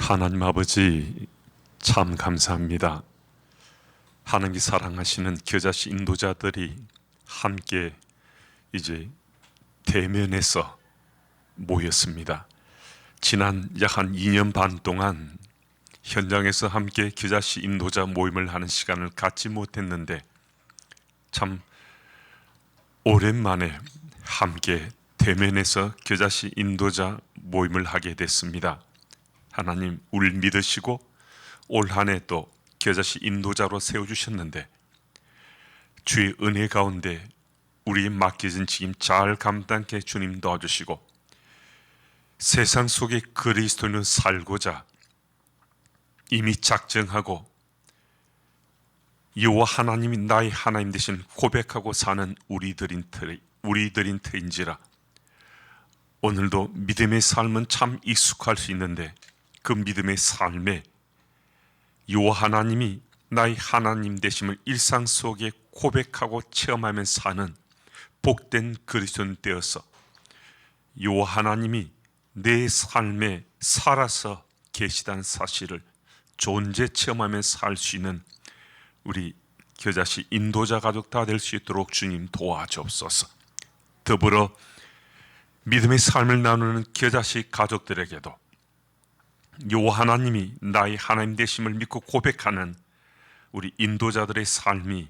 하나님 아버지 참 감사합니다. 하나님이 사랑하시는 겨자씨 인도자들이 함께 이제 대면에서 모였습니다. 지난 약 한 2년 반 동안 현장에서 함께 겨자씨 인도자 모임을 하는 시간을 갖지 못했는데 참 오랜만에 함께 대면에서 겨자씨 인도자 모임을 하게 됐습니다. 하나님 우리를 믿으시고 올 한 해 또 겨자씨 인도자로 세워주셨는데 주의 은혜 가운데 우리의 맡겨진 책임 잘 감당케 주님 도와주시고 세상 속에 그리스도인으로 살고자 이미 작정하고 여호와 하나님이 나의 하나님 되신 고백하고 사는 우리들인 터인지라 오늘도 믿음의 삶은 참 익숙할 수 있는데 그 믿음의 삶에 여호와 하나님이 나의 하나님 되심을 일상 속에 고백하고 체험하며 사는 복된 그리스도인 되어서 여호와 하나님이 내 삶에 살아서 계시다는 사실을 존재 체험하며 살 수 있는 우리 겨자씨 인도자 가족 다 될 수 있도록 주님 도와주옵소서. 더불어 믿음의 삶을 나누는 겨자씨 가족들에게도 여호와 하나님이 나의 하나님 되심을 믿고 고백하는 우리 인도자들의 삶이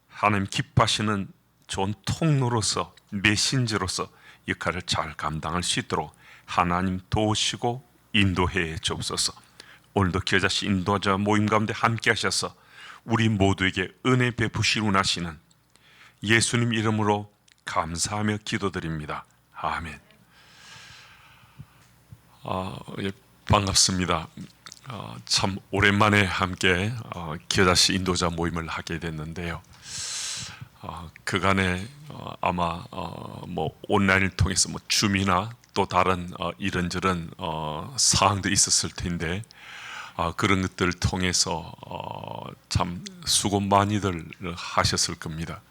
하나님 기뻐하시는 좋은 통로로서 메신저로서 역할을 잘 감당할 수 있도록 하나님 도우시고 인도해 주옵소서. 오늘도 겨자씨 인도자 모임 가운데 함께 하셔서 우리 모두에게 은혜 베푸시고 나시는 예수님 이름으로 감사하며 기도드립니다. 아멘. 반갑습니다. 참 오랜만에 함께 겨자씨 인도자 모임을 하게 됐는데요. 그간에 아마 뭐 온라인을 통해서 뭐 줌이나 또 다른 이런저런 사항도 있었을 텐데 그런 것들을 통해서 참 수고 많이들 하셨을 겁니다.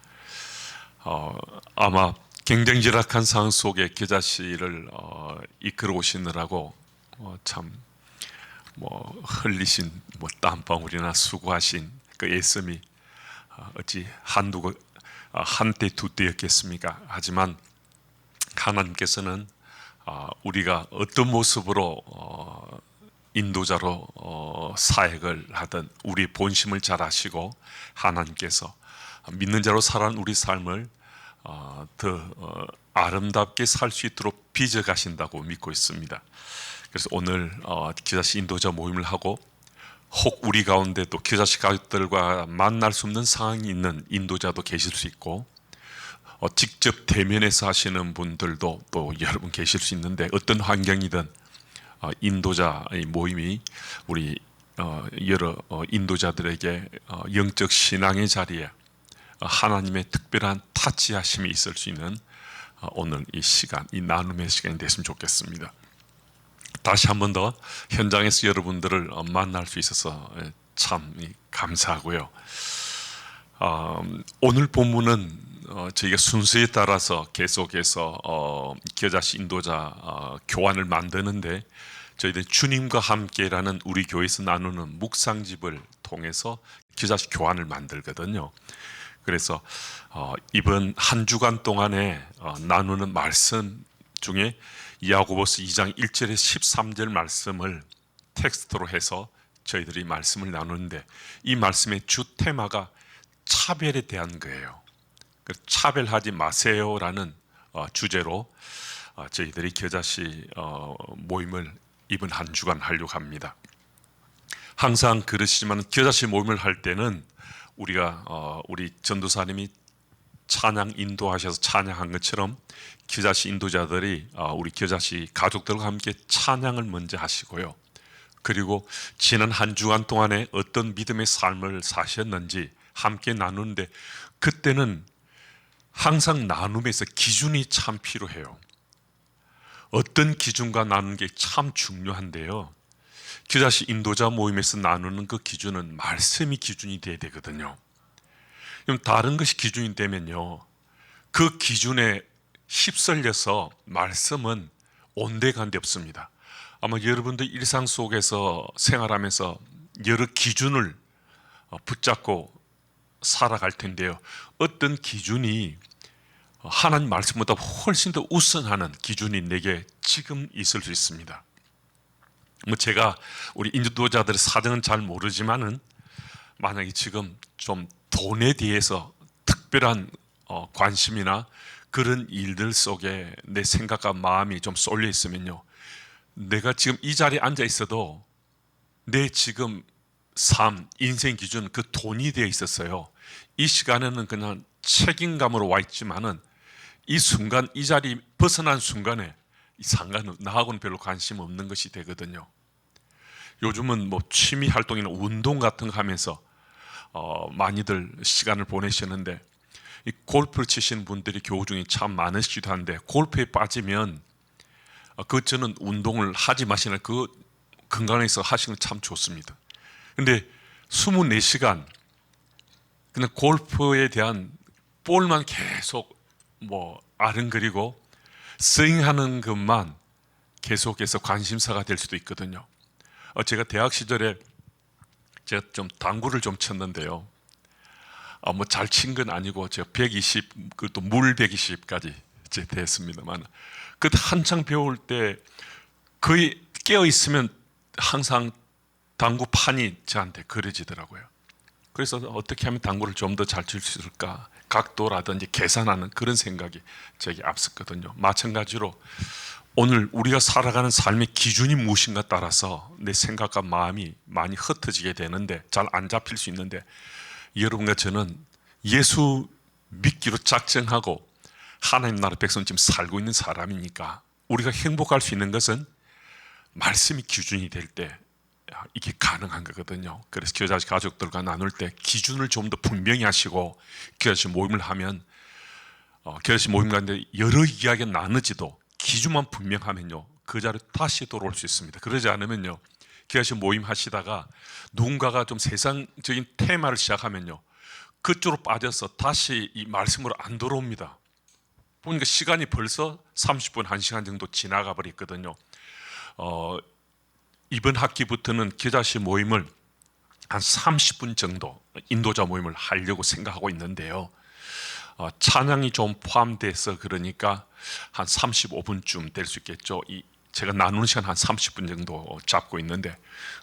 아마 굉장히 열악한 상황 속에 겨자씨를 이끌어 오시느라고 참 뭐 흘리신 뭐 땀방울이나 수고하신 그 애씀이 어찌 한때 두때였겠습니까? 하지만 하나님께서는 우리가 어떤 모습으로 인도자로 사역을 하든 우리 본심을 잘 아시고 하나님께서 믿는 자로 살아가는 우리 삶을 더 아름답게 살 수 있도록 빚어 가신다고 믿고 있습니다. 그래서 오늘 겨자씨 인도자 모임을 하고 혹 우리 가운데 또 겨자씨 가족들과 만날 수 없는 상황이 있는 인도자도 계실 수 있고 직접 대면에서 하시는 분들도 또 여러분 계실 수 있는데 어떤 환경이든 인도자의 모임이 우리 여러 인도자들에게 영적 신앙의 자리에 하나님의 특별한 타치하심이 있을 수 있는 오늘 이 시간, 이 나눔의 시간이 됐으면 좋겠습니다. 다시 한 번 더 현장에서 여러분들을 만날 수 있어서 참 감사하고요. 오늘 본문은 저희가 순서에 따라서 계속해서 겨자씨 인도자 교환을 만드는데 저희들 주님과 함께라는 우리 교회에서 나누는 묵상집을 통해서 겨자씨 교환을 만들거든요. 그래서 이번 한 주간 동안에 나누는 말씀 중에 야고보서 2장 1절에서 13절 말씀을 텍스트로 해서 저희들이 말씀을 나누는데 이 말씀의 주 테마가 차별에 대한 거예요. 차별하지 마세요라는 주제로 저희들이 겨자씨 모임을 이번 한 주간 하려고 합니다. 항상 그러시지만 겨자씨 모임을 할 때는 우리가 우리 전도사님이 찬양 인도하셔서 찬양한 것처럼 겨자씨 인도자들이 우리 겨자씨 가족들과 함께 찬양을 먼저 하시고요. 그리고 지난 한 주간 동안에 어떤 믿음의 삶을 사셨는지 함께 나누는데 그때는 항상 나눔에서 기준이 참 필요해요. 어떤 기준과 나누는 게 참 중요한데요. 겨자씨 인도자 모임에서 나누는 그 기준은 말씀이 기준이 돼야 되거든요. 그럼 다른 것이 기준이 되면요, 그 기준에 휩쓸려서 말씀은 온데간데 없습니다. 아마 여러분들 일상 속에서 생활하면서 여러 기준을 붙잡고 살아갈 텐데요. 어떤 기준이 하나님 말씀보다 훨씬 더 우선하는 기준이 내게 지금 있을 수 있습니다. 제가 우리 인도자들의 사정은 잘 모르지만은 만약에 지금 좀 돈에 대해서 특별한 관심이나 그런 일들 속에 내 생각과 마음이 좀 쏠려 있으면요, 내가 지금 이 자리에 앉아 있어도 내 지금 삶, 인생 기준 그 돈이 되어 있었어요. 이 시간에는 그냥 책임감으로 와 있지만은 이 순간, 이 자리 벗어난 순간에 이 상관은 나하고는 별로 관심 없는 것이 되거든요. 요즘은 뭐 취미 활동이나 운동 같은 거 하면서 많이들 시간을 보내시는데, 이 골프를 치시는 분들이 교우 중에 참 많으시기도 한데, 골프에 빠지면 저는 운동을 하지 마시는 그 건강에서 하시는 건 참 좋습니다. 근데 24시간 그냥 골프에 대한 볼만 계속 아른거리고 스윙하는 것만 계속해서 관심사가 될 수도 있거든요. 제가 대학 시절에 제가 좀 당구를 좀 쳤는데요. 잘 친 건 아니고 제가 120, 그것도 물 120까지 됐습니다만, 그때 한창 배울 때 거의 깨어 있으면 항상 당구판이 저한테 그려지더라고요. 그래서 어떻게 하면 당구를 좀 더 잘 칠 수 있을까, 각도라든지 계산하는 그런 생각이 제게 앞섰거든요. 마찬가지로 오늘 우리가 살아가는 삶의 기준이 무엇인가 따라서 내 생각과 마음이 많이 흩어지게 되는데, 잘 안 잡힐 수 있는데, 여러분과 저는 예수 믿기로 작정하고 하나님 나라 백성 지금 살고 있는 사람이니까, 우리가 행복할 수 있는 것은 말씀이 기준이 될 때 이게 가능한 거거든요. 그래서 교회 가족들과 나눌 때 기준을 좀 더 분명히 하시고, 교회 모임을 하면 교회 모임 가운데 여러 이야기가 나누지도 기준만 분명하면요, 그 자리에 다시 돌아올 수 있습니다. 그러지 않으면요, 교회 모임 하시다가 누군가가 좀 세상적인 테마를 시작하면요, 그쪽으로 빠져서 다시 이 말씀으로 안 돌아옵니다. 보니까 시간이 벌써 30분, 1시간 정도 지나가 버렸거든요. 이번 학기부터는 겨자씨 모임을 한 30분 정도 인도자 모임을 하려고 생각하고 있는데요. 찬양이 좀 포함돼서 그러니까 한 35분쯤 될 수 있겠죠. 제가 나누는 시간 한 30분 정도 잡고 있는데,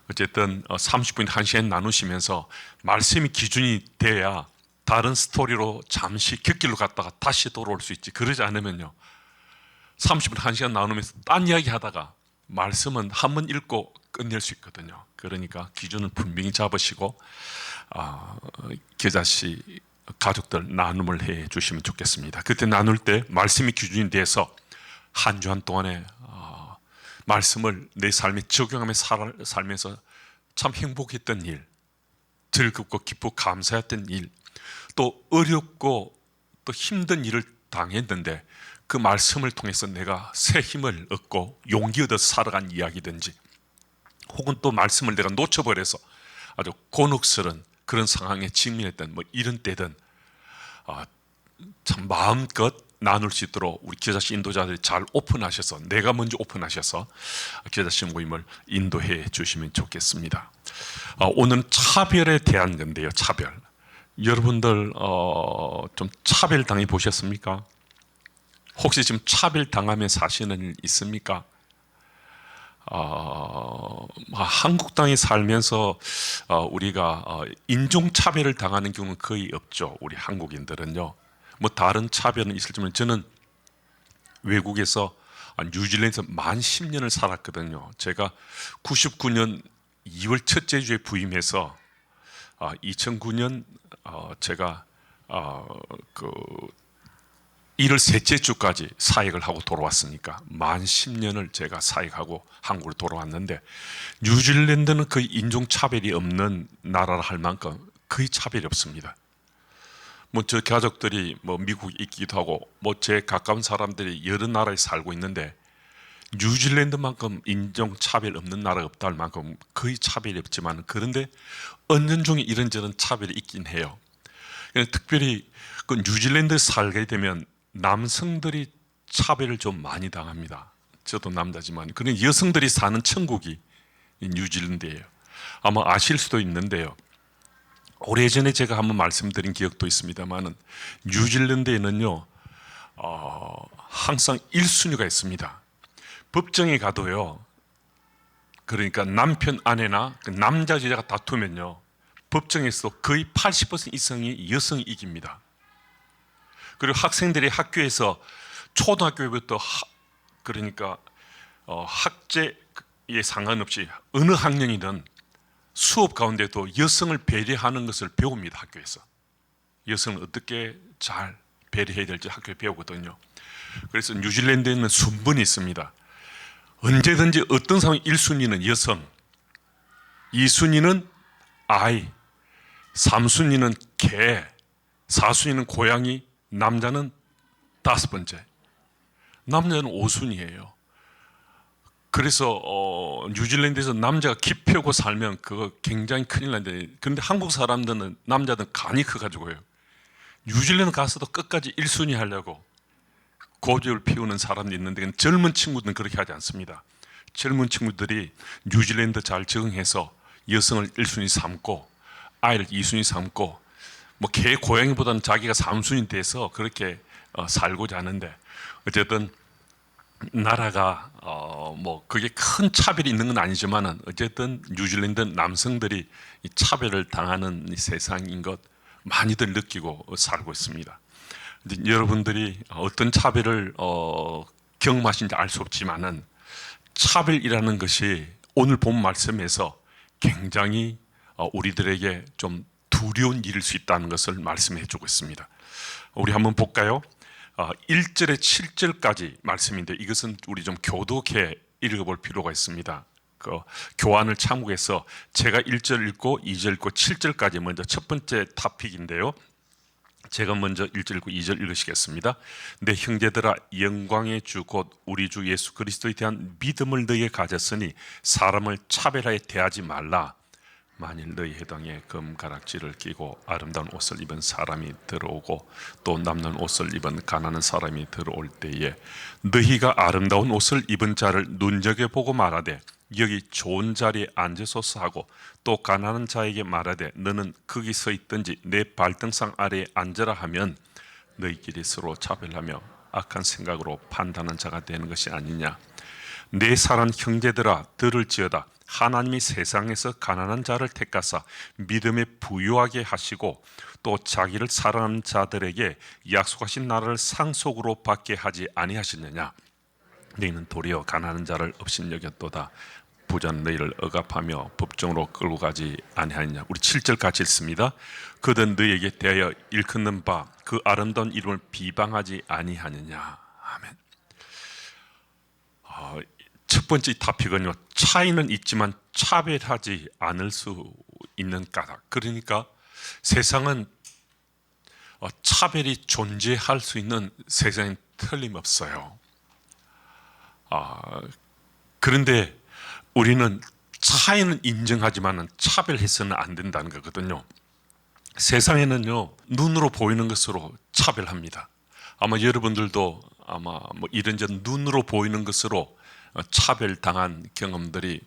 어쨌든 30분, 1시간 나누시면서 말씀이 기준이 돼야 다른 스토리로 잠시 곁길로 갔다가 다시 돌아올 수 있지. 그러지 않으면요, 30분, 1시간 나누면서 딴 이야기 하다가 말씀은 한 번 읽고 끝낼 수 있거든요. 그러니까 기준을 분명히 잡으시고 겨자씨 가족들 나눔을 해 주시면 좋겠습니다. 그때 나눌 때 말씀이 기준이 돼서 한 주한 동안에 말씀을 내 삶에 적용하며 살면서 참 행복했던 일, 즐겁고 기쁘고 감사했던 일, 또 어렵고 또 힘든 일을 당했는데 그 말씀을 통해서 내가 새 힘을 얻고 용기 얻어서 살아간 이야기든지, 혹은 또 말씀을 내가 놓쳐버려서 아주 곤혹스러운 그런 상황에 직면했던 이런 때든 참 마음껏 나눌 수 있도록 우리 겨자씨 인도자들이 잘 오픈하셔서, 내가 먼저 오픈하셔서 겨자씨 모임을 인도해 주시면 좋겠습니다. 오늘은 차별에 대한 건데요. 차별. 여러분들 좀 차별 당해 보셨습니까? 혹시 지금 차별 당하며 사시는 일 있습니까? 한국 땅에 살면서 우리가 인종 차별을 당하는 경우는 거의 없죠. 우리 한국인들은요. 다른 차별은 있을지만, 저는 외국에서 뉴질랜드에서 만 10년을 살았거든요. 제가 99년 2월 첫째 주에 부임해서 2009년 제가 1월 셋째 주까지 사역을 하고 돌아왔으니까 만 10년을 제가 사역하고 한국으로 돌아왔는데, 뉴질랜드는 거의 인종차별이 없는 나라라 할 만큼 거의 차별이 없습니다. 저 가족들이 미국에 있기도 하고 제 가까운 사람들이 여러 나라에 살고 있는데, 뉴질랜드만큼 인종차별 없는 나라가 없다 할 만큼 거의 차별이 없지만, 그런데 은연중에 이런저런 차별이 있긴 해요. 특별히 뉴질랜드에 살게 되면 남성들이 차별을 좀 많이 당합니다. 저도 남자지만 그런 여성들이 사는 천국이 이 뉴질랜드예요. 아마 아실 수도 있는데요. 오래전에 제가 한번 말씀드린 기억도 있습니다만은 뉴질랜드에는요 항상 1순위가 있습니다. 법정에 가도요. 그러니까 남편 아내나 그 남자 여자가 다투면요 법정에서 거의 80% 이상이 여성이 이깁니다. 그리고 학생들이 학교에서 초등학교부터 그러니까 학제에 상관없이 어느 학년이든 수업 가운데도 여성을 배려하는 것을 배웁니다. 학교에서 여성을 어떻게 잘 배려해야 될지 학교에 배우거든요. 그래서 뉴질랜드에는 순번이 있습니다. 언제든지 어떤 상황 1순위는 여성, 2순위는 아이, 3순위는 개, 4순위는 고양이, 남자는 5번째, 남자는 5순위예요. 그래서 뉴질랜드에서 남자가 키 펴고 살면 그거 굉장히 큰일 난데, 그런데 한국 사람들은 남자들은 간이 커가지고요 뉴질랜드 가서도 끝까지 1순위 하려고 고집을 피우는 사람이 있는데 젊은 친구들은 그렇게 하지 않습니다. 젊은 친구들이 뉴질랜드 잘 적응해서 여성을 1순위 삼고 아이를 2순위 삼고 뭐 개 고양이보다는 자기가 3순위 돼서 그렇게 살고자 하는데, 어쨌든 나라가 뭐 그게 큰 차별이 있는 건 아니지만은 어쨌든 뉴질랜드 남성들이 이 차별을 당하는 이 세상인 것 많이들 느끼고 살고 있습니다. 여러분들이 어떤 차별을 경험하신지 알 수 없지만은 차별이라는 것이 오늘 본 말씀에서 굉장히 우리들에게 좀 두려운 일일 수 있다는 것을 말씀해 주고 있습니다. 우리 한번 볼까요? 1절에 7절까지 말씀인데 이것은 우리 좀 교독해 읽어볼 필요가 있습니다. 그 교환을 참고해서 제가 1절 읽고 2절 읽고 7절까지 먼저 첫 번째 토픽인데요. 제가 먼저 1절 읽고 2절 읽으시겠습니다. 내 형제들아, 영광의 주 곧 우리 주 예수 그리스도에 대한 믿음을 너희에 가졌으니 사람을 차별하여 대하지 말라. 만일 너희 회당에 금가락지를 끼고 아름다운 옷을 입은 사람이 들어오고 또 남는 옷을 입은 가난한 사람이 들어올 때에 너희가 아름다운 옷을 입은 자를 눈여겨보고 말하되 여기 좋은 자리에 앉으소서 하고 또 가난한 자에게 말하되 너는 거기 서 있든지 내 발등상 아래에 앉으라 하면 너희끼리 서로 차별하며 악한 생각으로 판단하는 자가 되는 것이 아니냐. 내 사랑 형제들아, 들을지어다. 하나님이 세상에서 가난한 자를 택하사 믿음에 부유하게 하시고 또 자기를 사랑하는 자들에게 약속하신 나라를 상속으로 받게 하지 아니하시느냐. 너희는 도리어 가난한 자를 업신여겼도다. 부자는 너희를 억압하며 법정으로 끌고 가지 아니하느냐. 우리 7절 같이 읽습니다. 그들은 너희에게 대하여 일컫는 바 그 아름다운 이름을 비방하지 아니하느냐. 아멘. 첫 번째 토픽은요, 차이는 있지만 차별하지 않을 수 있는 까닭. 그러니까 세상은 차별이 존재할 수 있는 세상은 틀림없어요. 그런데 우리는 차이는 인정하지만 차별해서는 안 된다는 거거든요. 세상에는요, 눈으로 보이는 것으로 차별합니다. 아마 여러분들도 아마 뭐 이런저런 눈으로 보이는 것으로 차별당한 경험들이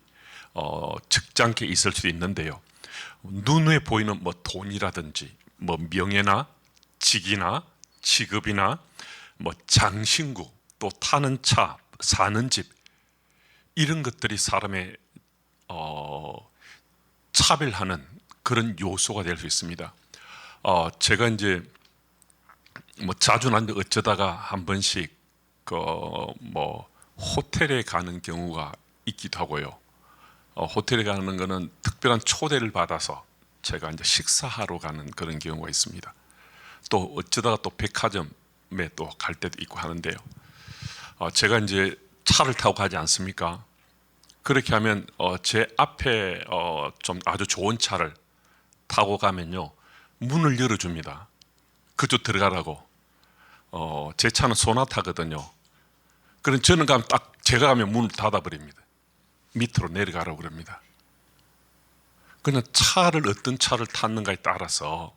적잖게 있을 수도 있는데요. 눈에 보이는 뭐 돈이라든지 뭐 명예나 직이나 직업이나 뭐 장신구 또 타는 차, 사는 집, 이런 것들이 사람의 차별하는 그런 요소가 될 수 있습니다. 제가 이제 뭐 자주는 아닌데 어쩌다가 한 번씩 뭐 호텔에 가는 경우가 있기도 하고요. 호텔에 가는 거는 특별한 초대를 받아서 제가 이제 식사하러 가는 그런 경우가 있습니다. 또 어쩌다가 또 백화점에 또 갈 때도 있고 하는데요. 제가 이제 차를 타고 가지 않습니까? 그렇게 하면 제 앞에 좀 아주 좋은 차를 타고 가면요, 문을 열어줍니다. 그쪽 들어가라고. 제 차는 소나타거든요. 그럼 저는 가면 딱 제가 가면 문을 닫아버립니다. 밑으로 내려가라고 그럽니다. 그냥 차를 어떤 차를 탔는가에 따라서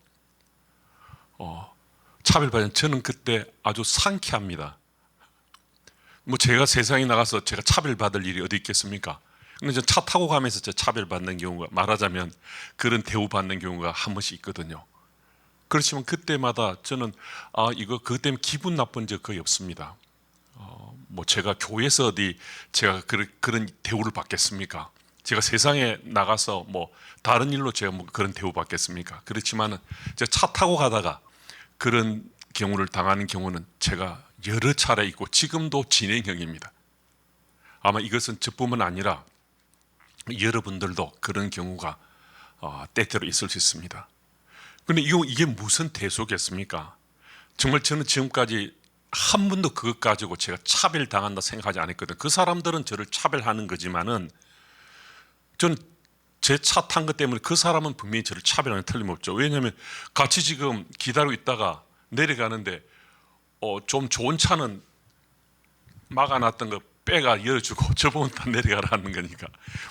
차별받는, 저는 그때 아주 상쾌합니다. 뭐 제가 세상에 나가서 제가 차별받을 일이 어디 있겠습니까? 근데 저 차 타고 가면서 저 차별받는 경우가, 말하자면 그런 대우받는 경우가 한 번씩 있거든요. 그렇지만 그때마다 저는 이거 그것 때문에 기분 나쁜 적 거의 없습니다. 뭐 제가 교회에서 어디 제가 그런 대우를 받겠습니까? 제가 세상에 나가서 뭐 다른 일로 제가 뭐 그런 대우 받겠습니까? 그렇지만은 제가 차 타고 가다가 그런 경우를 당하는 경우는 제가 여러 차례 있고 지금도 진행형입니다. 아마 이것은 저뿐만 아니라 여러분들도 그런 경우가 때때로 있을 수 있습니다. 그런데 이게 무슨 대소겠습니까? 정말 저는 지금까지 한 번도 그것 가지고 제가 차별당한다 생각하지 않았거든요. 그 사람들은 저를 차별하는 거지만은 저는 제 차 탄 것 때문에 그 사람은 분명히 저를 차별하는 틀림없죠. 왜냐하면 같이 지금 기다리고 있다가 내려가는데 좀 좋은 차는 막아놨던 거 빼가 열어주고 저번은 다 내려가라는 거니까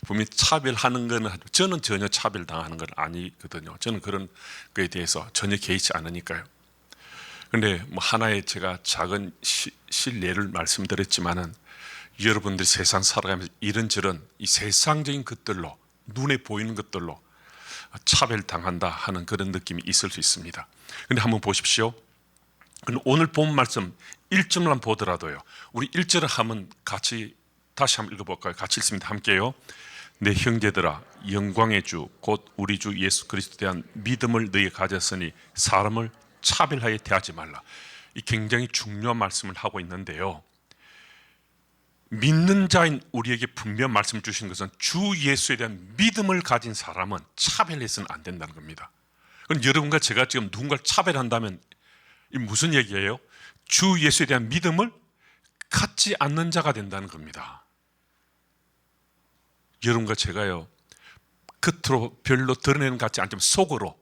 분명히 차별하는 거는 저는 전혀 차별당하는 건 아니거든요. 저는 그런 거에 대해서 전혀 개의치 않으니까요. 그런데 뭐 하나의 제가 작은 실례를 말씀드렸지만은 여러분들이 세상 살아가면서 이런저런 이 세상적인 것들로 눈에 보이는 것들로 차별당한다 하는 그런 느낌이 있을 수 있습니다. 그런데 한번 보십시오. 오늘 본 말씀 1절만 보더라도요. 우리 1절을 한번 같이 다시 한번 읽어볼까요? 같이 읽습니다. 함께요. 내 형제들아 영광의 주 곧 우리 주 예수 그리스도에 대한 믿음을 너희가 가졌으니 사람을 차별하게 대하지 말라. 이 굉장히 중요한 말씀을 하고 있는데요. 믿는 자인 우리에게 분명 말씀 주신 것은 주 예수에 대한 믿음을 가진 사람은 차별해서는 안 된다는 겁니다. 그럼 여러분과 제가 지금 누군가를 차별한다면 이 무슨 얘기예요? 주 예수에 대한 믿음을 갖지 않는 자가 된다는 겁니다. 여러분과 제가요, 겉으로 별로 드러내는 것 같지 않지만 속으로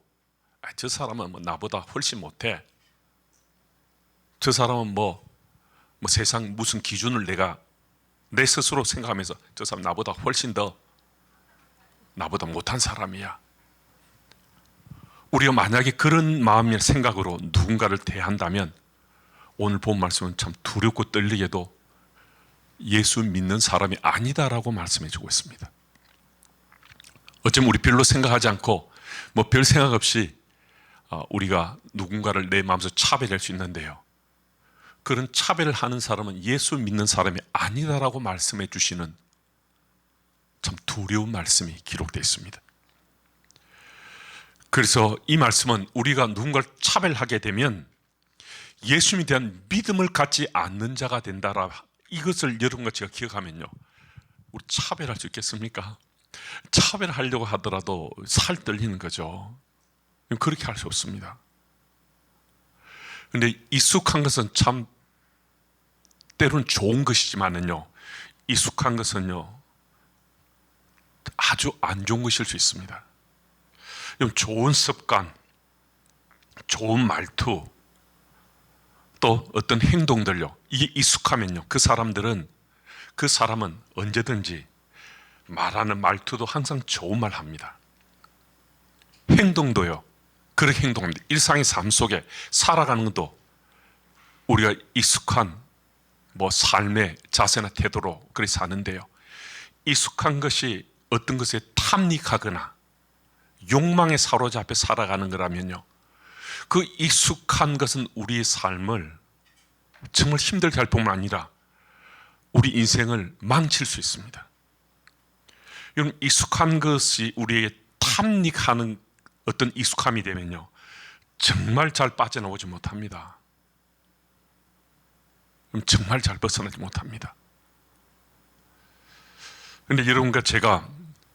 저 사람은 뭐 나보다 훨씬 못해. 저 사람은 뭐 세상 무슨 기준을 내가 내 스스로 생각하면서 저 사람 나보다 훨씬 더 나보다 못한 사람이야. 우리가 만약에 그런 마음이나 생각으로 누군가를 대한다면 오늘 본 말씀은 참 두렵고 떨리게도 예수 믿는 사람이 아니다라고 말씀해 주고 있습니다. 어쩌면 우리 별로 생각하지 않고 뭐 별 생각 없이 우리가 누군가를 내 마음속에 차별할 수 있는데요. 그런 차별을 하는 사람은 예수 믿는 사람이 아니다라고 말씀해 주시는 참 두려운 말씀이 기록되어 있습니다. 그래서 이 말씀은 우리가 누군가를 차별하게 되면 예수님에 대한 믿음을 갖지 않는 자가 된다라, 이것을 여러분과 제가 기억하면요, 우리 차별할 수 있겠습니까? 차별하려고 하더라도 살 떨리는 거죠. 그렇게 할 수 없습니다. 그런데 익숙한 것은 참 때로는 좋은 것이지만은요, 익숙한 것은요 아주 안 좋은 것일 수 있습니다. 좋은 습관, 좋은 말투, 또 어떤 행동들요, 이게 익숙하면요 그 사람은 언제든지 말하는 말투도 항상 좋은 말 합니다. 행동도요 그렇게 행동합니다. 일상의 삶 속에 살아가는 것도 우리가 익숙한 삶의 자세나 태도로 그렇게 사는데요, 익숙한 것이 어떤 것에 탐닉하거나 욕망에 사로잡혀 살아가는 거라면요, 그 익숙한 것은 우리의 삶을 정말 힘들게 할 뿐만 아니라 우리 인생을 망칠 수 있습니다. 여러분, 익숙한 것이 우리에게 탐닉하는 어떤 익숙함이 되면요 정말 잘 빠져나오지 못합니다. 정말 잘 벗어나지 못합니다. 그런데 여러분과 제가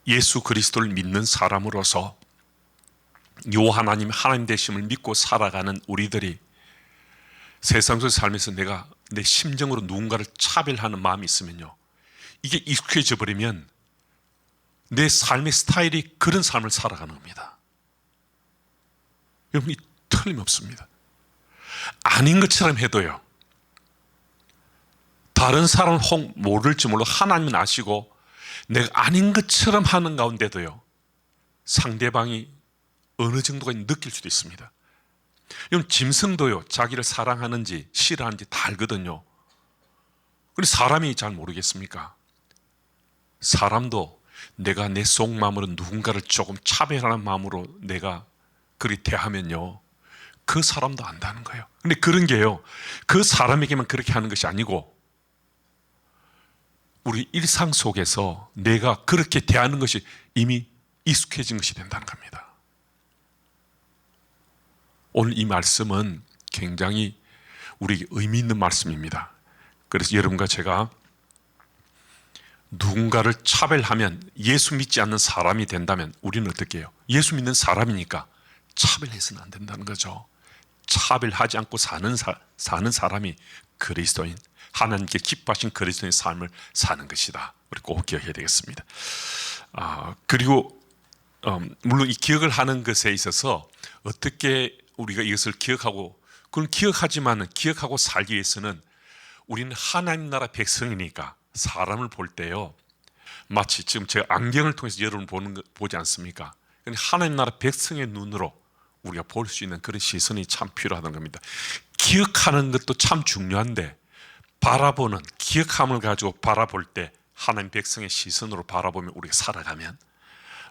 예수 그리스도를 믿는 사람으로서 요 하나님 되심을 믿고 살아가는 우리들이 세상 속에 살면서 내가 내 심정으로 누군가를 차별하는 마음이 있으면요, 이게 익숙해져 버리면 내 삶의 스타일이 그런 삶을 살아가는 겁니다. 여러분, 이 틀림없습니다. 아닌 것처럼 해도요, 다른 사람은 혹 모를지 몰라도 하나님은 아시고 내가 아닌 것처럼 하는 가운데도요 상대방이 어느 정도까지 느낄 수도 있습니다. 여러분, 짐승도요 자기를 사랑하는지 싫어하는지 다 알거든요. 그런데 사람이 잘 모르겠습니까? 사람도 내가 내 속마음으로 누군가를 조금 차별하는 마음으로 내가 그리 대하면요, 그 사람도 안다는 거예요. 근데 그런 게요, 그 사람에게만 그렇게 하는 것이 아니고 우리 일상 속에서 내가 그렇게 대하는 것이 이미 익숙해진 것이 된다는 겁니다. 오늘 이 말씀은 굉장히 우리에게 의미 있는 말씀입니다. 그래서 여러분과 제가 누군가를 차별하면, 예수 믿지 않는 사람이 된다면 우리는 어떻게 해요? 예수 믿는 사람이니까 차별해서는 안 된다는 거죠. 차별하지 않고 사는 사람이 그리스도인, 하나님께 기뻐하신 그리스도인 삶을 사는 것이다. 우리 꼭 기억해야 되겠습니다. 그리고 물론 이 기억을 하는 것에 있어서 어떻게 우리가 이것을 기억하고, 그걸 기억하지만 기억하고 살기 위해서는 우리는 하나님 나라 백성이니까 사람을 볼 때요, 마치 지금 제가 안경을 통해서 여러분 보지 않습니까? 하나님 나라 백성의 눈으로 우리가 볼 수 있는 그런 시선이 참 필요하다는 겁니다. 기억하는 것도 참 중요한데, 바라보는, 기억함을 가지고 바라볼 때 하나님 백성의 시선으로 바라보면 우리가 살아가면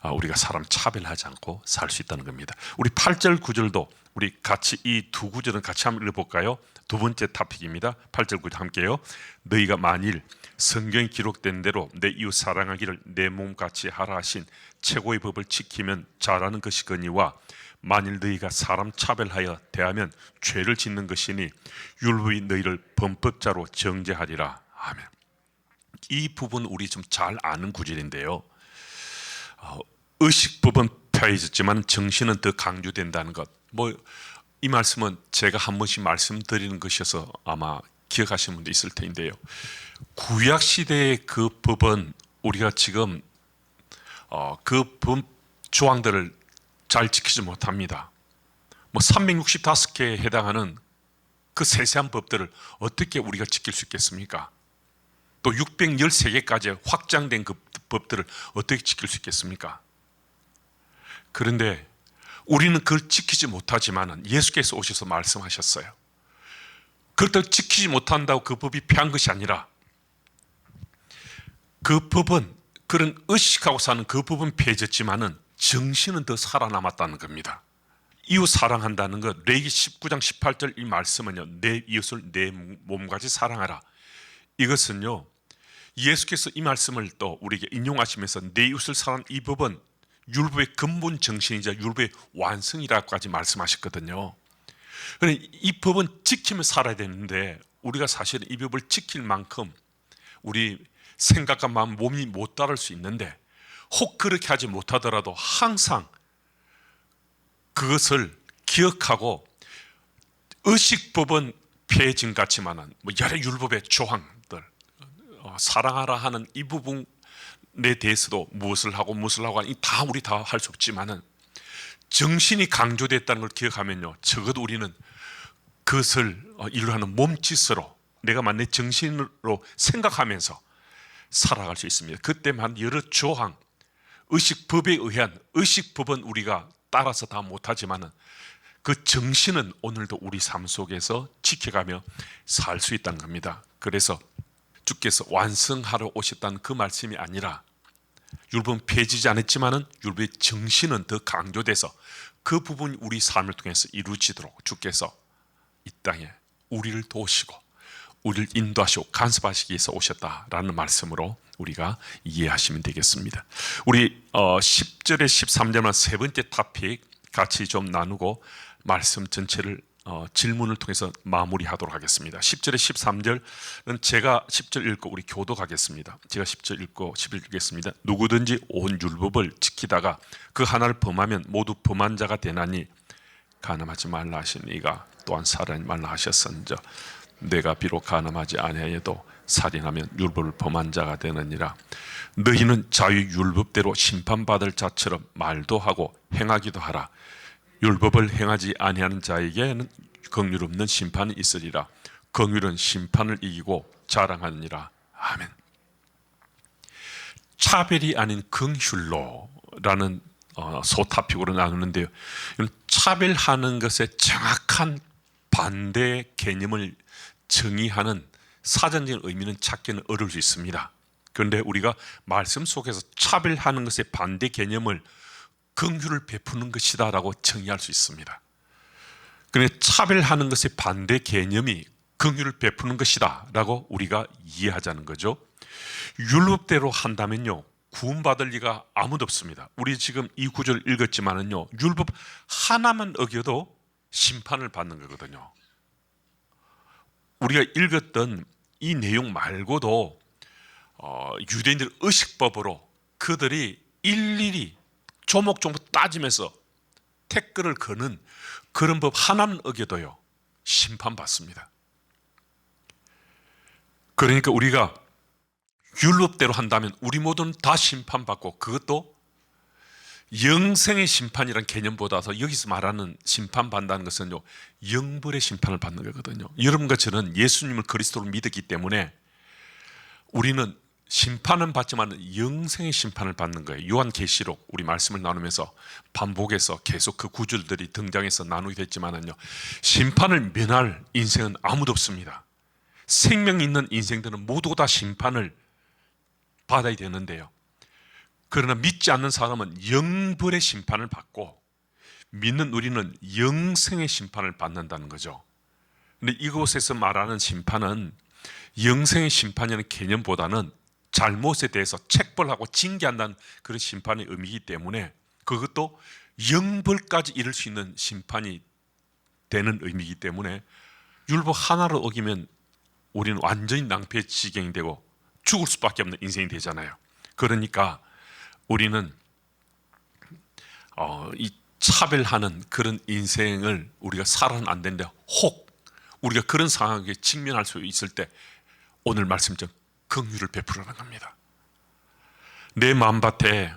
우리가 사람 차별하지 않고 살 수 있다는 겁니다. 우리 8절 9절도 우리 같이 이 두 구절은 같이 한번 읽어볼까요? 두 번째 토픽입니다. 8절 9절 함께요. 너희가 만일 성경에 기록된 대로 내 이웃 사랑하기를 내 몸같이 하라 하신 최고의 법을 지키면 잘하는 것이거니와, 만일 너희가 사람 차별하여 대하면 죄를 짓는 것이니 율법이 너희를 범법자로 정죄하리라. 아멘. 이 부분 우리 좀 잘 아는 구절인데요, 의식법은 폐해졌지만 정신은 더 강조된다는 것, 이 말씀은 제가 한 번씩 말씀드리는 것이어서 아마 기억하시는 분도 있을 텐데요, 구약 시대의 그 법은 우리가 지금 그 법 조항들을 잘 지키지 못합니다. 365개에 해당하는 그 세세한 법들을 어떻게 우리가 지킬 수 있겠습니까? 또 613개까지 확장된 그 법들을 어떻게 지킬 수 있겠습니까? 그런데 우리는 그걸 지키지 못하지만 예수께서 오셔서 말씀하셨어요. 그렇다고 지키지 못한다고 그 법이 폐한 것이 아니라, 그 법은, 그런 의식하고 사는 그 법은 폐해졌지만은 정신은 더 살아남았다는 겁니다. 이웃 사랑한다는 것, 레위기 19장 18절 이 말씀은요, 내 이웃을 내 몸같이 사랑하라. 이것은요, 예수께서 이 말씀을 또 우리에게 인용하시면서 내 이웃을 사랑하는 이 법은 율법의 근본 정신이자 율법의 완성이라고까지 말씀하셨거든요. 그런데 이 법은 지키며 살아야 되는데, 우리가 사실은 이 법을 지킬 만큼 우리 생각과 마음, 몸이 못 따를 수 있는데, 혹 그렇게 하지 못하더라도 항상 그것을 기억하고, 의식법은 폐해진 같지만은 여러 율법의 조항들, 사랑하라 하는 이 부분에 대해서도 무엇을 하고 하니 우리 다 할 수 없지만은 정신이 강조됐다는 걸 기억하면요, 적어도 우리는 그것을 이루하는 몸짓으로 내가 내 정신으로 생각하면서 살아갈 수 있습니다. 그때만 여러 조항, 의식법에 의한, 의식법은 우리가 따라서 다 못하지만은 그 정신은 오늘도 우리 삶 속에서 지켜가며 살 수 있다는 겁니다. 그래서 주께서 완성하러 오셨다는 그 말씀이 아니라, 율법은 폐지지 않았지만은 율법의 정신은 더 강조돼서 그 부분이 우리 삶을 통해서 이루어지도록 주께서 이 땅에 우리를 도우시고 우리를 인도하시고 간섭하시기 위해서 오셨다라는 말씀으로 우리가 이해하시면 되겠습니다. 우리 10절에 13절만 세 번째 토픽 같이 좀 나누고 말씀 전체를 질문을 통해서 마무리하도록 하겠습니다. 10절에 13절은 제가 10절 읽고 우리 교독하겠습니다. 제가 10절 읽고 11절 읽겠습니다. 누구든지 온 율법을 지키다가 그 하나를 범하면 모두 범한 자가 되나니, 간음하지 말라 하신 이가 또한 살인하지 말라 하셨은즉 내가 비록 간음하지 아니하여도 살인하면 율법을 범한 자가 되느니라. 너희는 자유 율법대로 심판받을 자처럼 말도 하고 행하기도 하라. 율법을 행하지 아니하는 자에게는 긍휼 없는 심판이 있으리라. 긍휼은 심판을 이기고 자랑하느니라. 아멘. 차별이 아닌 긍휼로라는 소타픽으로 나누는데요, 차별하는 것의 정확한 반대 개념을 정의하는 사전적인 의미는 찾기는 어려울 수 있습니다. 그런데 우리가 말씀 속에서 차별하는 것의 반대 개념을 긍휼을 베푸는 것이다 라고 정의할 수 있습니다. 그런데 차별하는 것의 반대 개념이 긍휼을 베푸는 것이다 라고 우리가 이해하자는 거죠. 율법대로 한다면요, 구원받을 리가 아무도 없습니다. 우리 지금 이 구절을 읽었지만은요, 율법 하나만 어겨도 심판을 받는 거거든요. 우리가 읽었던 이 내용 말고도 유대인들 의식법으로 그들이 일일이 조목조목 따지면서 태클을 거는 그런 법 하나는 어겨도요, 심판받습니다. 그러니까 우리가 율법대로 한다면 우리 모두는 다 심판받고, 그것도 영생의 심판이라는 개념보다서 여기서 말하는 심판받는다는 것은요, 영벌의 심판을 받는 거거든요. 여러분과 저는 예수님을 그리스도로 믿었기 때문에 우리는 심판은 받지만 영생의 심판을 받는 거예요. 요한계시록 우리 말씀을 나누면서 반복해서 계속 그 구절들이 등장해서 나누게 됐지만은요, 심판을 면할 인생은 아무도 없습니다. 생명 있는 인생들은 모두 다 심판을 받아야 되는데요, 그러나 믿지 않는 사람은 영벌의 심판을 받고, 믿는 우리는 영생의 심판을 받는다는 거죠. 그런데 이곳에서 말하는 심판은 영생의 심판이라는 개념보다는 잘못에 대해서 책벌하고 징계한다는 그런 심판의 의미이기 때문에, 그것도 영벌까지 이를 수 있는 심판이 되는 의미이기 때문에, 율법 하나를 어기면 우리는 완전히 낭패의 지경이 되고 죽을 수밖에 없는 인생이 되잖아요. 그러니까 우리는 이 차별하는 그런 인생을 우리가 살아는 안 되는데, 혹 우리가 그런 상황에 직면할 수 있을 때 오늘 말씀처럼 긍휼을 베풀어는 겁니다. 내 마음밭에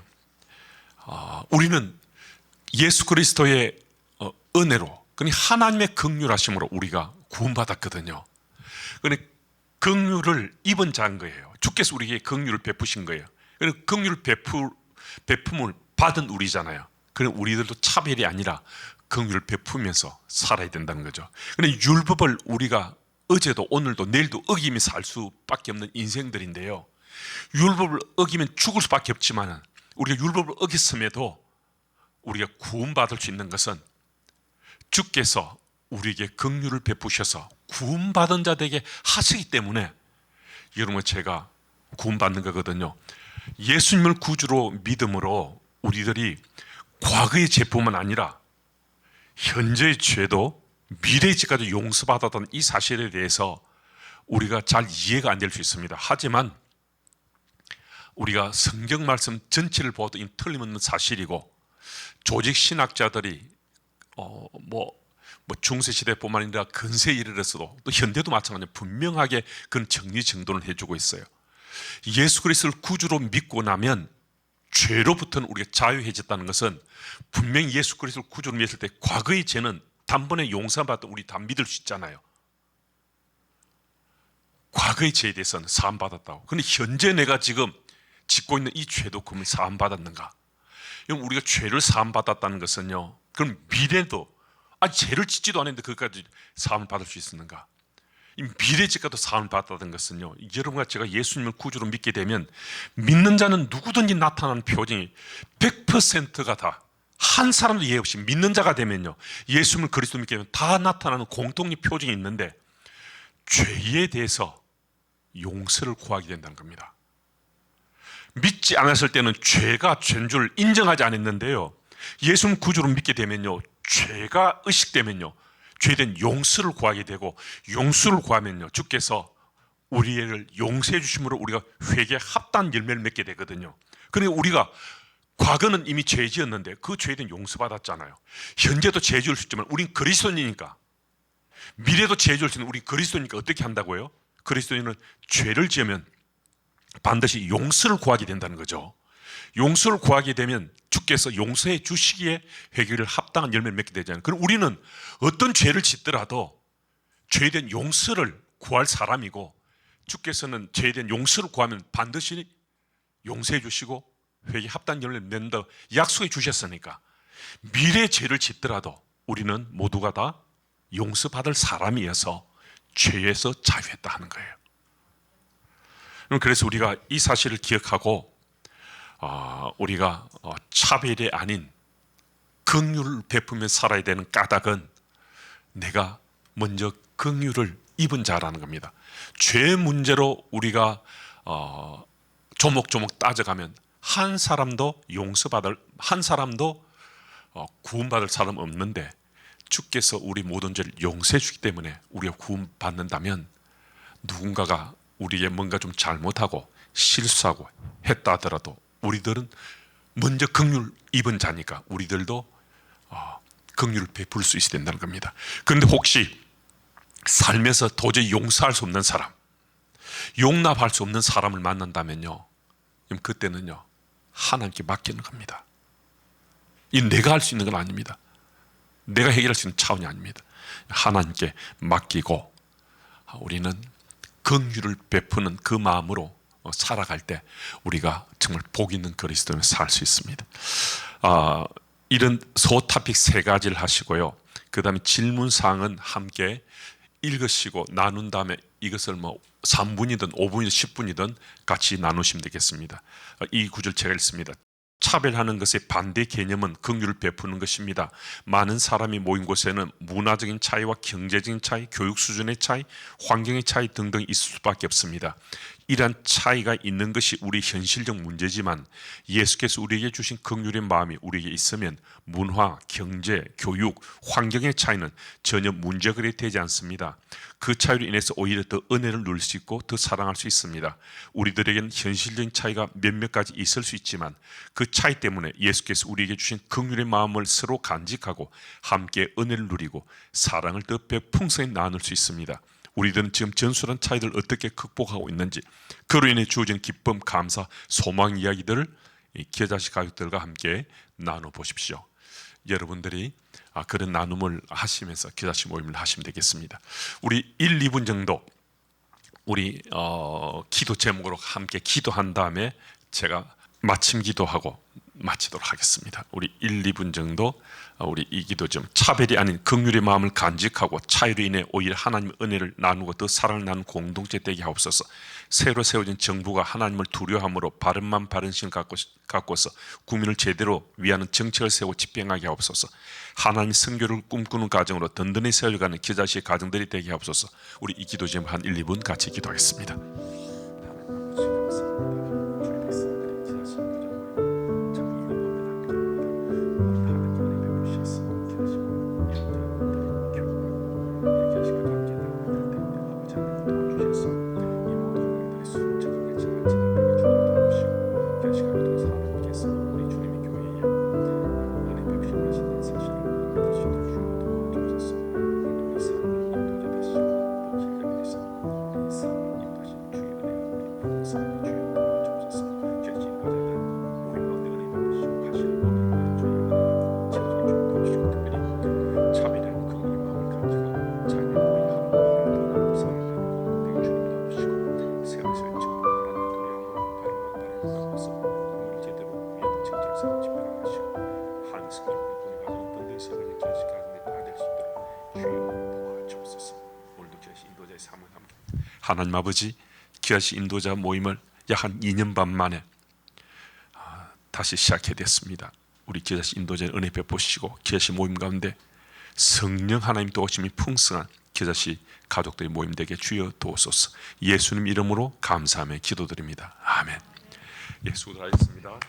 우리는 예수 그리스도의 은혜로, 그러니까 하나님의 긍휼하심으로 우리가 구원받았거든요. 그런데 긍휼을 입은 자인 거예요. 주께서 우리에게 긍휼을 베푸신 거예요. 그래서 긍휼 베품을 받은 우리잖아요. 그럼 우리들도 차별이 아니라 긍휼을 베푸면서 살아야 된다는 거죠. 그런데 율법을 우리가 어제도 오늘도 내일도 어기며 살 수밖에 없는 인생들인데요, 율법을 어기면 죽을 수밖에 없지만 우리가 율법을 어겼음에도 우리가 구원받을 수 있는 것은 주께서 우리에게 긍휼을 베푸셔서 구원받은 자들에게 하시기 때문에, 여러분, 제가 구원받는 거거든요. 예수님을 구주로 믿음으로 우리들이 과거의 죄뿐만 아니라 현재의 죄도 미래의 죄까지 용서받았던 이 사실에 대해서 우리가 잘 이해가 안 될 수 있습니다. 하지만 우리가 성경 말씀 전체를 보아도 이 틀림없는 사실이고, 조직 신학자들이 중세 시대뿐만 아니라 근세에 이르러서도 또 현대도 마찬가지로 분명하게 그런 정리정돈을 해주고 있어요. 예수 그리스도를 구주로 믿고 나면 죄로부터는 우리가 자유해졌다는 것은, 분명히 예수 그리스도를 구주로 믿었을 때 과거의 죄는 단번에 용서받아 우리 다 믿을 수 있잖아요. 과거의 죄에 대해서는 사함받았다고. 그런데 현재 내가 지금 짓고 있는 이 죄도 그러면 사함받았는가? 그럼 우리가 죄를 사함받았다는 것은요, 그럼 미래도 죄를 짓지도 않았는데 그것까지 사함을 받을 수 있었는가? 이 미래죄까지도 사함을 받았다는 것은요, 여러분과 제가 예수님을 구주로 믿게 되면 믿는 자는 누구든지 나타나는 표정이 100%가 다, 한 사람도 예외 없이 믿는 자가 되면요, 예수님을 그리스도 믿게 되면 다 나타나는 공통의 표정이 있는데, 죄에 대해서 용서를 구하게 된다는 겁니다. 믿지 않았을 때는 죄가 죄인 줄 인정하지 않았는데요, 예수님 구주로 믿게 되면요, 죄가 의식되면요, 죄에 대한 용서를 구하게 되고, 용서를 구하면요, 주께서 우리를 용서해 주심으로 우리가 회개에 합당한 열매를 맺게 되거든요. 그러니까 우리가 과거는 이미 죄 지었는데 그 죄에 대한 용서받았잖아요. 현재도 죄 지을 수 있지만 우린 그리스도인이니까, 미래도 죄 지을 수 있는 우리 그리스도니까 어떻게 한다고요? 그리스도인은 죄를 지으면 반드시 용서를 구하게 된다는 거죠. 용서를 구하게 되면 주께서 용서해 주시기에 회개를 합당한 열매를 맺게 되잖아요. 그럼 우리는 어떤 죄를 짓더라도 죄에 대한 용서를 구할 사람이고, 주께서는 죄에 대한 용서를 구하면 반드시 용서해 주시고 회개 합당한 열매를 맺는다 약속해 주셨으니까, 미래의 죄를 짓더라도 우리는 모두가 다 용서받을 사람이어서 죄에서 자유했다 하는 거예요. 그래서 우리가 이 사실을 기억하고 우리가 차별이 아닌 긍휼을 베푸며 살아야 되는 까닭은 내가 먼저 긍휼을 입은 자라는 겁니다. 죄 문제로 우리가 조목조목 따져가면 한 사람도 한 사람도 구원받을 사람 없는데 주께서 우리 모든 죄를 용서해 주기 때문에 우리가 구원받는다면 누군가가 우리에게 뭔가 좀 잘못하고 실수하고 했다 하더라도 우리들은 먼저 긍휼 입은 자니까 우리들도 긍휼을 베풀 수 있어야 된다는 겁니다. 그런데 혹시 삶에서 도저히 용서할 수 없는 사람, 용납할 수 없는 사람을 만난다면요, 그때는요 하나님께 맡기는 겁니다. 이 내가 할 수 있는 건 아닙니다. 내가 해결할 수 있는 차원이 아닙니다. 하나님께 맡기고 우리는 긍휼을 베푸는 그 마음으로 살아갈 때 우리가 정말 복 있는 그리스도인으로 살 수 있습니다. 이런 소토픽 3가지를 하시고요. 그 다음에 질문사항은 함께 읽으시고 나눈 다음에 이것을 3분이든 5분이든 10분이든 같이 나누시면 되겠습니다. 이 구절 제가 읽습니다. 차별하는 것의 반대 개념은 긍휼을 베푸는 것입니다. 많은 사람이 모인 곳에는 문화적인 차이와 경제적인 차이, 교육 수준의 차이, 환경의 차이 등등 있을 수밖에 없습니다. 이러한 차이가 있는 것이 우리 현실적 문제지만 예수께서 우리에게 주신 긍휼의 마음이 우리에게 있으면 문화, 경제, 교육, 환경의 차이는 전혀 문제거리 되지 않습니다. 그 차이로 인해서 오히려 더 은혜를 누릴 수 있고 더 사랑할 수 있습니다. 우리들에게는 현실적인 차이가 몇몇 가지 있을 수 있지만 그 차이 때문에 예수께서 우리에게 주신 긍휼의 마음을 서로 간직하고 함께 은혜를 누리고 사랑을 더 풍성히 나눌 수 있습니다. 우리들은 지금 전술한 차이들을 어떻게 극복하고 있는지, 그로 인해 주어진 기쁨, 감사, 소망 이야기들을 기여자식 가족들과 함께 나눠보십시오. 여러분들이 그런 나눔을 하시면서 기여자식 모임을 하시면 되겠습니다. 우리 1, 2분 정도 우리 기도 제목으로 함께 기도한 다음에 제가 마침 기도하고 마치도록 하겠습니다. 우리 1, 2분 정도 우리 이 기도 좀 차별이 아닌 긍휼의 마음을 간직하고 차이로 인해 오히려 하나님의 은혜를 나누고 더 사랑을 나누는 공동체 되게 하옵소서. 새로 세워진 정부가 하나님을 두려워함으로 바른만 바른 신 갖고서 국민을 제대로 위하는 정책을 세우고 집행하게 하옵소서. 하나님 선교를 꿈꾸는 가정으로 든든히 세워가는 기자식의 가정들이 되게 하옵소서. 우리 이 기도 좀 한 1, 2분 같이 기도하겠습니다. 하나님 아버지, 귀하신 인도자 모임을 약 한 2년 반 만에 다시 시작해 됐습니다. 우리 귀하신 인도자의 은혜 베푸시고 귀하신 모임 가운데 성령 하나님 도우심이 풍성한 귀하신 가족들의 모임 되게 주여 도우소서. 예수님 이름으로 감사하며 기도드립니다. 아멘. 예, 수고하셨습니다.